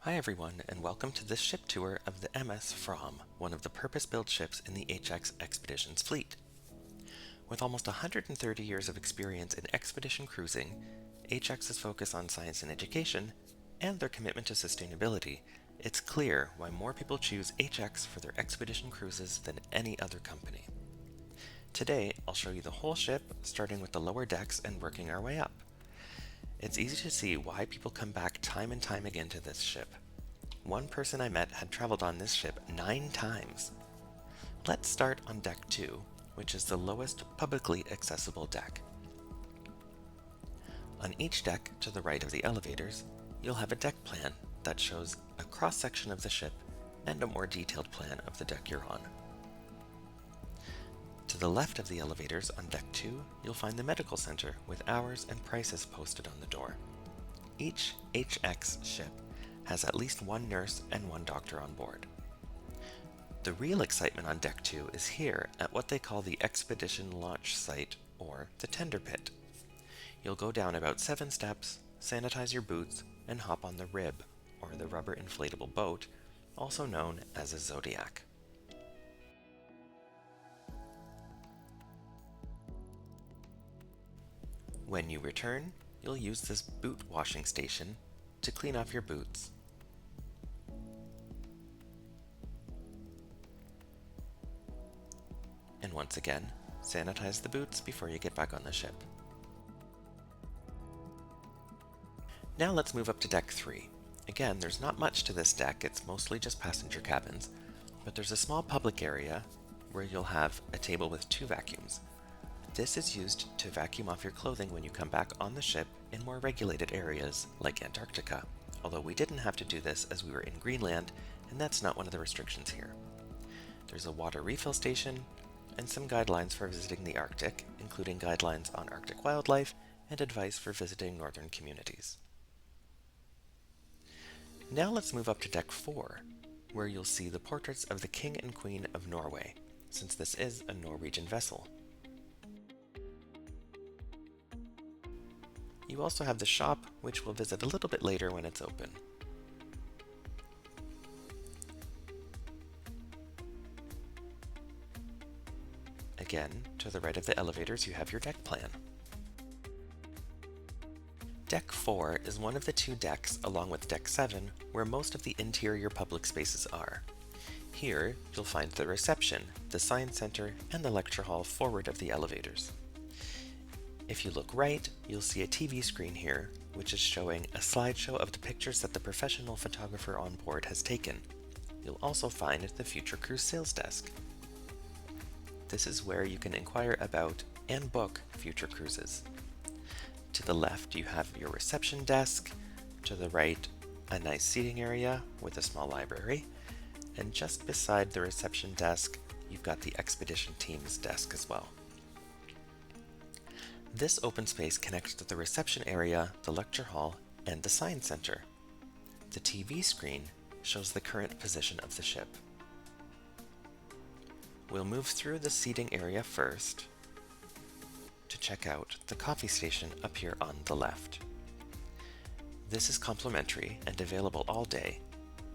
Hi everyone, and welcome to this ship tour of the MS Fram, one of the purpose-built ships in the HX Expeditions fleet. With almost 130 years of experience in expedition cruising, HX's focus on science and education, and their commitment to sustainability, it's clear why more people choose HX for their expedition cruises than any other company. Today, I'll show you the whole ship, starting with the lower decks and working our way up. It's easy to see why people come back time and time again to this ship. One person I met had traveled on this ship 9 times. Let's start on Deck 2, which is the lowest publicly accessible deck. On each deck to the right of the elevators, you'll have a deck plan that shows a cross-section of the ship and a more detailed plan of the deck you're on. To the left of the elevators on Deck 2, you'll find the medical center with hours and prices posted on the door. Each HX ship has at least one nurse and one doctor on board. The real excitement on Deck 2 is here at what they call the Expedition Launch Site, or the Tender Pit. You'll go down about 7 steps, sanitize your boots, and hop on the Rib, or the rubber inflatable boat, also known as a Zodiac. When you return, you'll use this boot washing station to clean off your boots. And once again, sanitize the boots before you get back on the ship. Now let's move up to Deck 3. Again, there's not much to this deck, it's mostly just passenger cabins, but there's a small public area where you'll have a table with 2 vacuums. This is used to vacuum off your clothing when you come back on the ship in more regulated areas like Antarctica, although we didn't have to do this as we were in Greenland, and that's not one of the restrictions here. There's a water refill station and some guidelines for visiting the Arctic, including guidelines on Arctic wildlife and advice for visiting northern communities. Now let's move up to Deck 4, where you'll see the portraits of the King and Queen of Norway, since this is a Norwegian vessel. You also have the shop, which we'll visit a little bit later when it's open. Again, to the right of the elevators, you have your deck plan. Deck 4 is one of the 2 decks, along with Deck 7, where most of the interior public spaces are. Here, you'll find the reception, the science center, and the lecture hall forward of the elevators. If you look right, you'll see a TV screen here, which is showing a slideshow of the pictures that the professional photographer on board has taken. You'll also find the Future Cruise sales desk. This is where you can inquire about and book future cruises. To the left, you have your reception desk. To the right, a nice seating area with a small library. And just beside the reception desk, you've got the expedition team's desk as well. This open space connects to the reception area, the lecture hall, and the science center. The TV screen shows the current position of the ship. We'll move through the seating area first to check out the coffee station up here on the left. This is complimentary and available all day.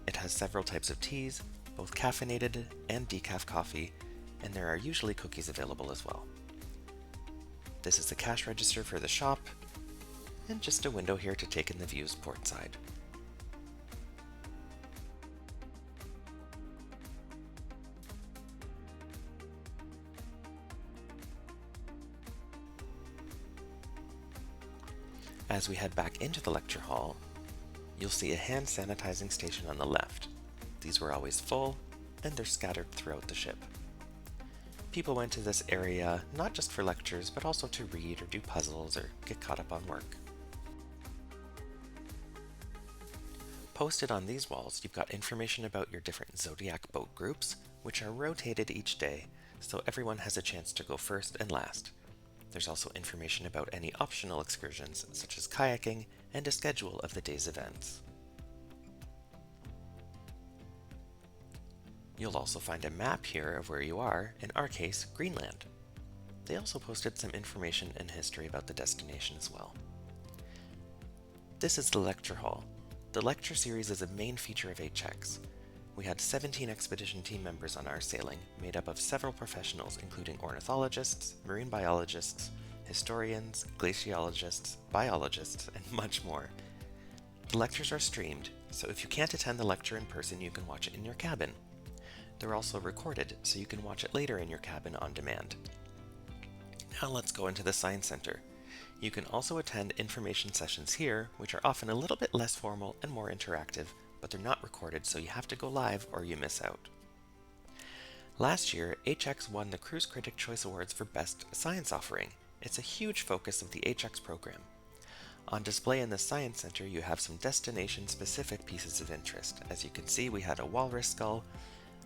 It has several types of teas, both caffeinated and decaf coffee, and there are usually cookies available as well. This is the cash register for the shop, and just a window here to take in the views portside. As we head back into the lecture hall, you'll see a hand sanitizing station on the left. These were always full, and they're scattered throughout the ship. People went to this area not just for lectures, but also to read or do puzzles or get caught up on work. Posted on these walls, you've got information about your different Zodiac boat groups, which are rotated each day, so everyone has a chance to go first and last. There's also information about any optional excursions, such as kayaking, and a schedule of the day's events. You'll also find a map here of where you are, in our case, Greenland. They also posted some information and history about the destination as well. This is the lecture hall. The lecture series is a main feature of HX. We had 17 expedition team members on our sailing, made up of several professionals including ornithologists, marine biologists, historians, glaciologists, biologists, and much more. The lectures are streamed, so if you can't attend the lecture in person, you can watch it in your cabin. They're also recorded, so you can watch it later in your cabin on demand. Now let's go into the Science Center. You can also attend information sessions here, which are often a little bit less formal and more interactive, but they're not recorded, so you have to go live or you miss out. Last year, HX won the Cruise Critic Choice Awards for Best Science Offering. It's a huge focus of the HX program. On display in the Science Center, you have some destination-specific pieces of interest. As you can see, we had a walrus skull,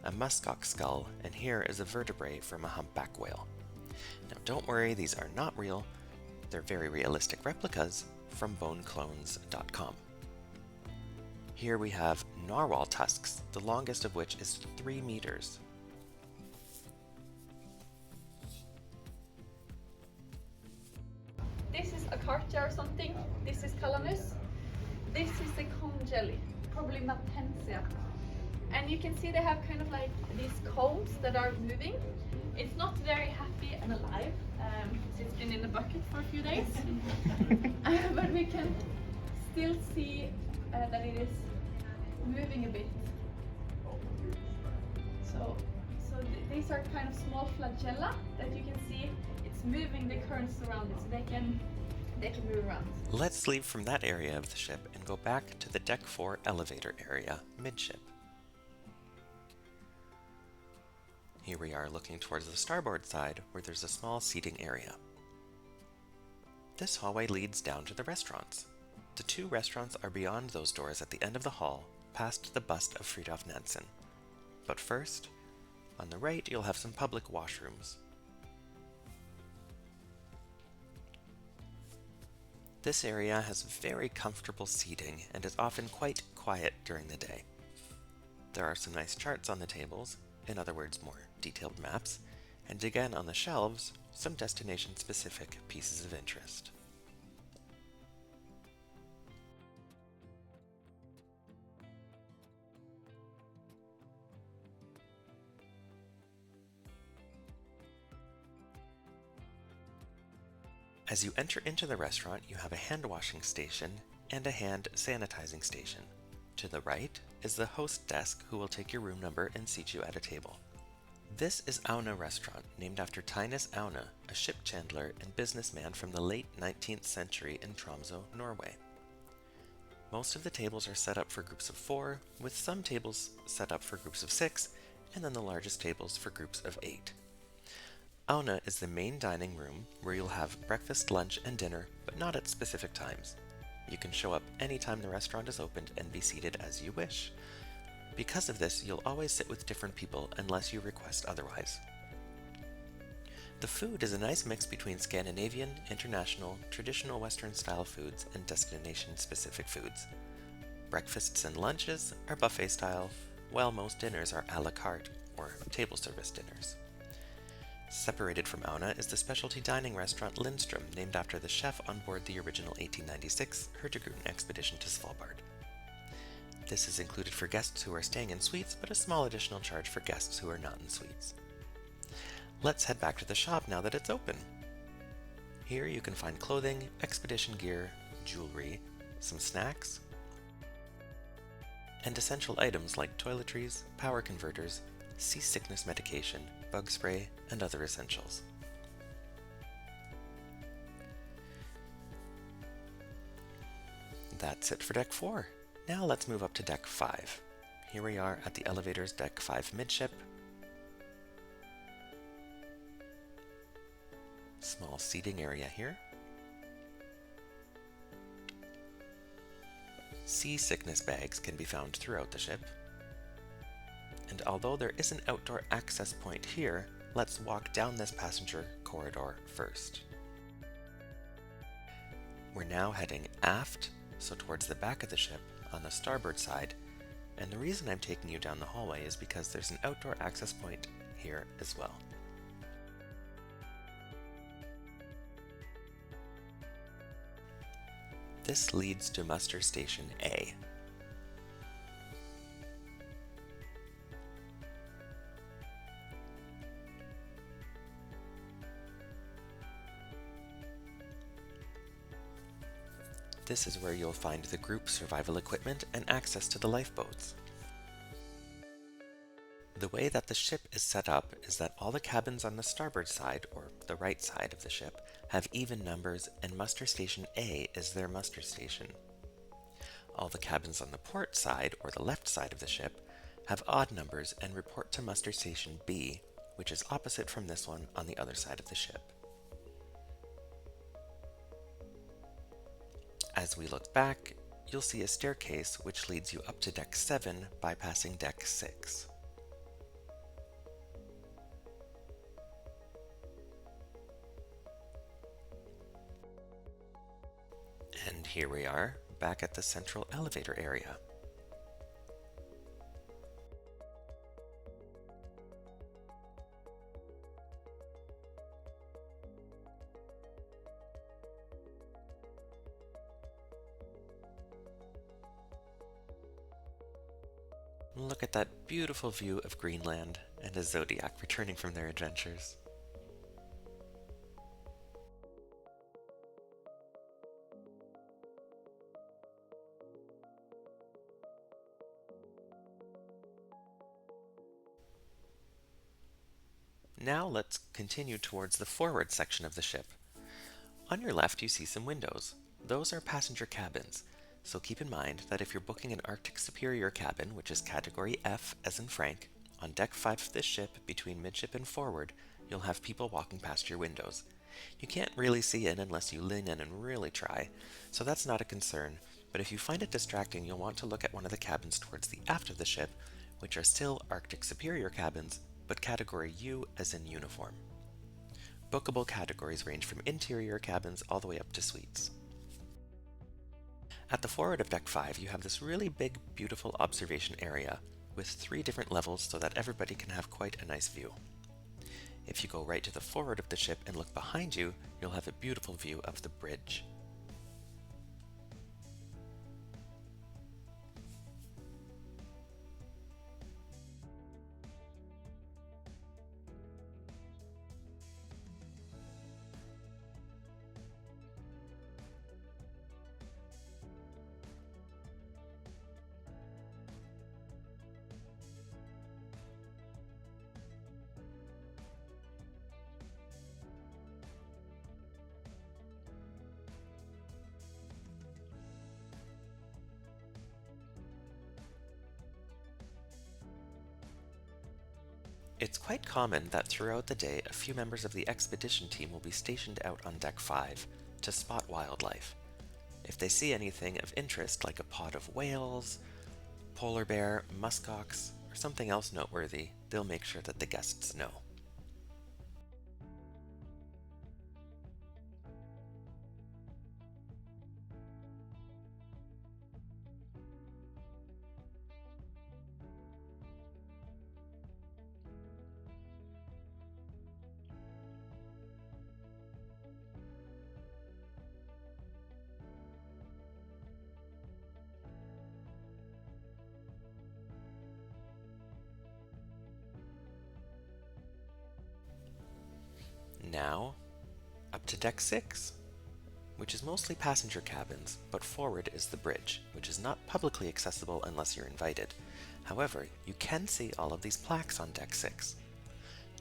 a muskox skull, and here is a vertebrae from a humpback whale. Now don't worry, these are not real. They're very realistic replicas from boneclones.com. Here we have narwhal tusks, the longest of which is 3 meters. This is a cartia or something. This is calamus. This is the cone jelly, probably Matensia. And you can see they have kind of like these cones that are moving. It's not very happy and alive. It's been in the bucket for a few days. But we can still see that it is moving a bit. So these are kind of small flagella that you can see. It's moving the currents around it, so they can move around. Let's leave from that area of the ship and go back to the Deck 4 elevator area, midship. Here we are looking towards the starboard side, where there's a small seating area. This hallway leads down to the restaurants. The 2 restaurants are beyond those doors at the end of the hall, past the bust of Fridtjof Nansen. But first, on the right you'll have some public washrooms. This area has very comfortable seating and is often quite quiet during the day. There are some nice charts on the tables, in other words more detailed maps, and again on the shelves, some destination-specific pieces of interest. As you enter into the restaurant, you have a hand washing station and a hand sanitizing station. To the right is the host desk who will take your room number and seat you at a table. This is Aune restaurant, named after Tinus Aune, a ship chandler and businessman from the late 19th century in Tromsø, Norway. Most of the tables are set up for groups of 4, with some tables set up for groups of 6, and then the largest tables for groups of 8. Aune is the main dining room where you'll have breakfast, lunch, and dinner, but not at specific times. You can show up anytime the restaurant is opened and be seated as you wish. Because of this, you'll always sit with different people unless you request otherwise. The food is a nice mix between Scandinavian, international, traditional Western-style foods and destination-specific foods. Breakfasts and lunches are buffet-style, while most dinners are à la carte, or table service dinners. Separated from Aune is the specialty dining restaurant Lindstrøm, named after the chef on board the original 1896 Hurtigruten expedition to Svalbard. This is included for guests who are staying in suites, but a small additional charge for guests who are not in suites. Let's head back to the shop now that it's open. Here you can find clothing, expedition gear, jewelry, some snacks, and essential items like toiletries, power converters, seasickness medication, bug spray, and other essentials. That's it for Deck 4. Now let's move up to Deck 5. Here we are at the elevator's Deck 5 midship. Small seating area here. Seasickness bags can be found throughout the ship. And although there is an outdoor access point here, let's walk down this passenger corridor first. We're now heading aft, so towards the back of the ship, on the starboard side, and the reason I'm taking you down the hallway is because there's an outdoor access point here as well. This leads to Muster Station A. This is where you'll find the group survival equipment and access to the lifeboats. The way that the ship is set up is that all the cabins on the starboard side, or the right side of the ship, have even numbers, and muster station A is their muster station. All the cabins on the port side, or the left side of the ship, have odd numbers and report to muster station B, which is opposite from this one on the other side of the ship. As we look back, you'll see a staircase which leads you up to deck 7, bypassing deck 6. And here we are, back at the central elevator area. Look at that beautiful view of Greenland and a zodiac returning from their adventures. Now let's continue towards the forward section of the ship. On your left you see some windows. Those are passenger cabins, so keep in mind that if you're booking an Arctic Superior cabin, which is category F as in Frank, on deck 5 of this ship, between midship and forward, you'll have people walking past your windows. You can't really see in unless you lean in and really try, so that's not a concern, but if you find it distracting, you'll want to look at one of the cabins towards the aft of the ship, which are still Arctic Superior cabins, but category U as in uniform. Bookable categories range from interior cabins all the way up to suites. At the forward of deck 5, you have this really big, beautiful observation area with 3 different levels so that everybody can have quite a nice view. If you go right to the forward of the ship and look behind you, you'll have a beautiful view of the bridge. It's quite common that throughout the day a few members of the expedition team will be stationed out on deck 5 to spot wildlife. If they see anything of interest like a pod of whales, polar bear, muskox, or something else noteworthy, they'll make sure that the guests know. Now, up to deck 6, which is mostly passenger cabins, but forward is the bridge, which is not publicly accessible unless you're invited. However, you can see all of these plaques on deck 6.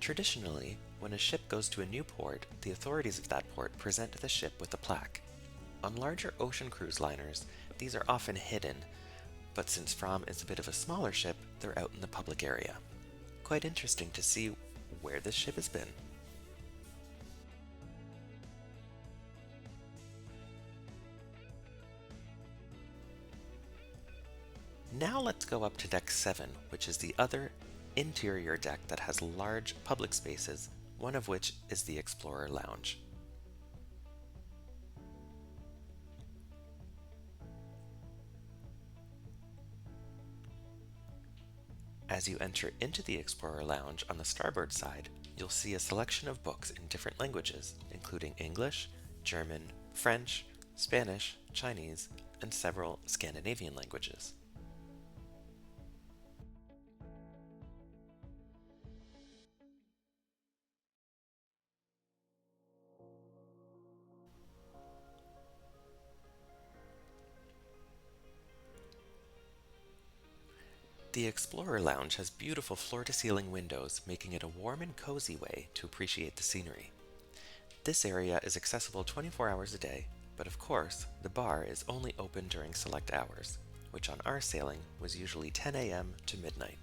Traditionally, when a ship goes to a new port, the authorities of that port present the ship with a plaque. On larger ocean cruise liners, these are often hidden, but since Fram is a bit of a smaller ship, they're out in the public area. Quite interesting to see where this ship has been. Now let's go up to deck 7, which is the other interior deck that has large public spaces, one of which is the Explorer Lounge. As you enter into the Explorer Lounge on the starboard side, you'll see a selection of books in different languages, including English, German, French, Spanish, Chinese, and several Scandinavian languages. The Explorer Lounge has beautiful floor-to-ceiling windows, making it a warm and cozy way to appreciate the scenery. This area is accessible 24 hours a day, but of course, the bar is only open during select hours, which on our sailing was usually 10 a.m. to midnight.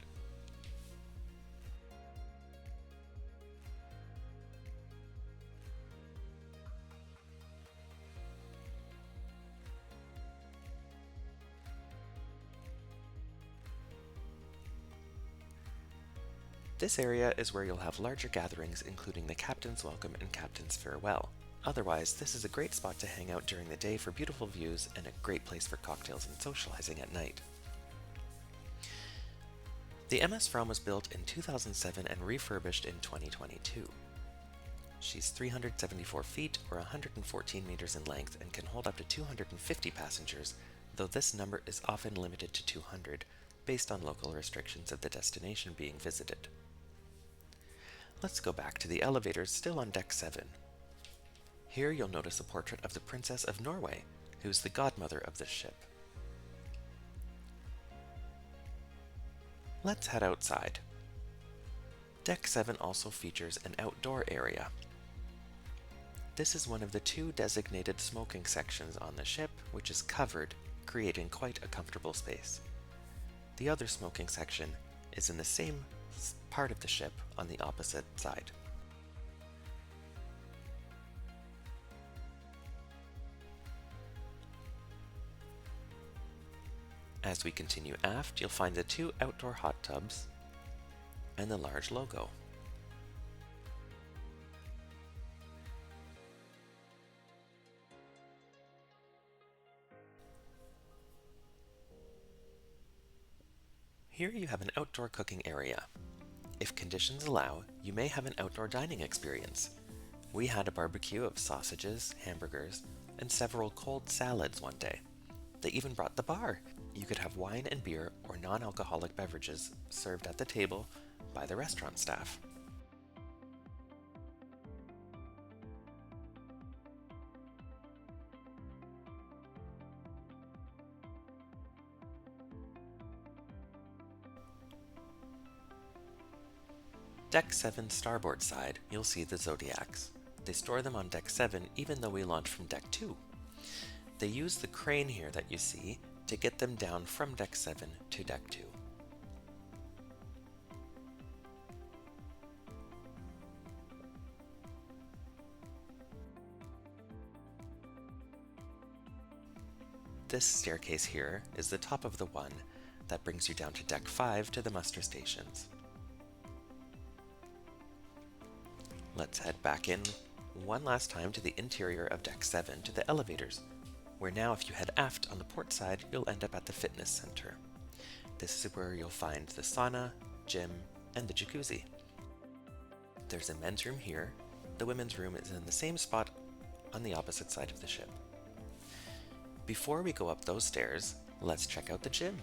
This area is where you'll have larger gatherings, including the Captain's Welcome and Captain's Farewell. Otherwise, this is a great spot to hang out during the day for beautiful views and a great place for cocktails and socializing at night. The MS Fram was built in 2007 and refurbished in 2022. She's 374 feet or 114 meters in length and can hold up to 250 passengers, though this number is often limited to 200, based on local restrictions of the destination being visited. Let's go back to the elevators still on Deck 7. Here you'll notice a portrait of the Princess of Norway, who's the godmother of this ship. Let's head outside. Deck 7 also features an outdoor area. This is one of the 2 designated smoking sections on the ship, which is covered, creating quite a comfortable space. The other smoking section is in the same part of the ship on the opposite side. As we continue aft, you'll find the 2 outdoor hot tubs and the large logo. Here you have an outdoor cooking area. If conditions allow, you may have an outdoor dining experience. We had a barbecue of sausages, hamburgers, and several cold salads one day. They even brought the bar. You could have wine and beer or non-alcoholic beverages served at the table by the restaurant staff. Deck 7 starboard side, you'll see the Zodiacs. They store them on Deck 7 even though we launch from Deck 2. They use the crane here that you see to get them down from Deck 7 to Deck 2. This staircase here is the top of the one that brings you down to Deck 5 to the muster stations. Let's head back in one last time to the interior of Deck 7 to the elevators, where now if you head aft on the port side, you'll end up at the fitness center. This is where you'll find the sauna, gym, and the jacuzzi. There's a men's room here. The women's room is in the same spot on the opposite side of the ship. Before we go up those stairs, let's check out the gym.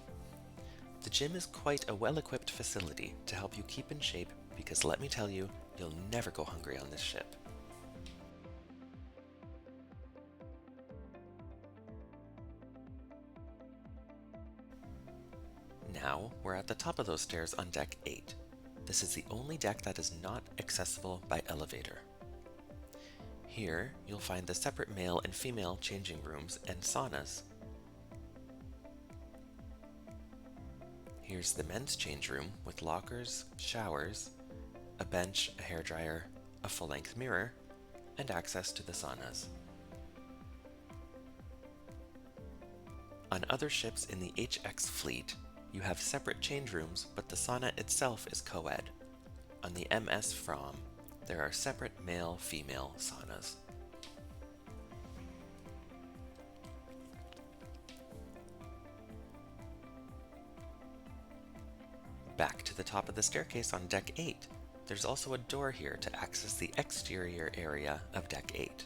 The gym is quite a well-equipped facility to help you keep in shape because let me tell you, you'll never go hungry on this ship. Now, we're at the top of those stairs on Deck 8. This is the only deck that is not accessible by elevator. Here, you'll find the separate male and female changing rooms and saunas. Here's the men's change room with lockers, showers, a bench, a hairdryer, a full-length mirror, and access to the saunas. On other ships in the HX fleet, you have separate change rooms, but the sauna itself is co-ed. On the MS Fram, there are separate male-female saunas. Back to the top of the staircase on Deck 8. There's also a door here to access the exterior area of Deck 8.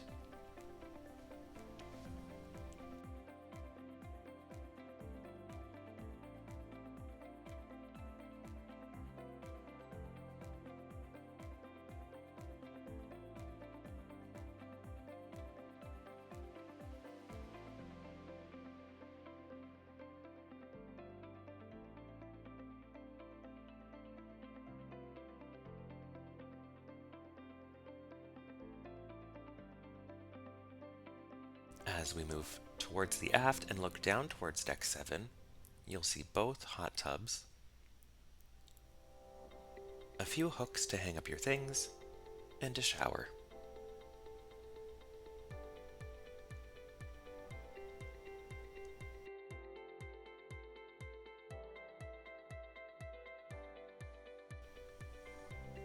As we move towards the aft and look down towards deck 7, you'll see both hot tubs, a few hooks to hang up your things, and a shower.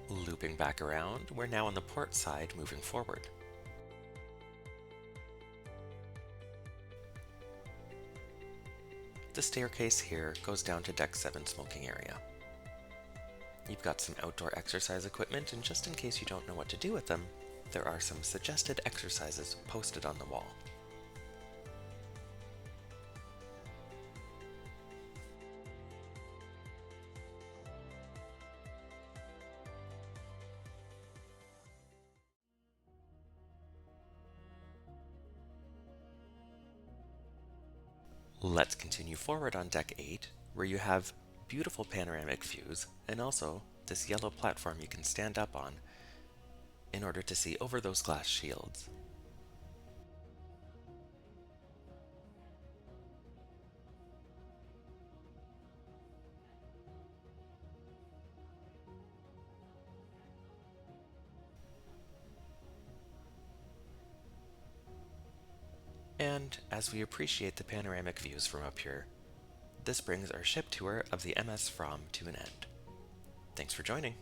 Looping back around, we're now on the port side moving forward. The staircase here goes down to deck 7 smoking area. You've got some outdoor exercise equipment, and just in case you don't know what to do with them, there are some suggested exercises posted on the wall. Let's continue forward on deck 8, where you have beautiful panoramic views and also this yellow platform you can stand up on in order to see over those glass shields. And as we appreciate the panoramic views from up here, this brings our ship tour of the MS Fram to an end. Thanks for joining.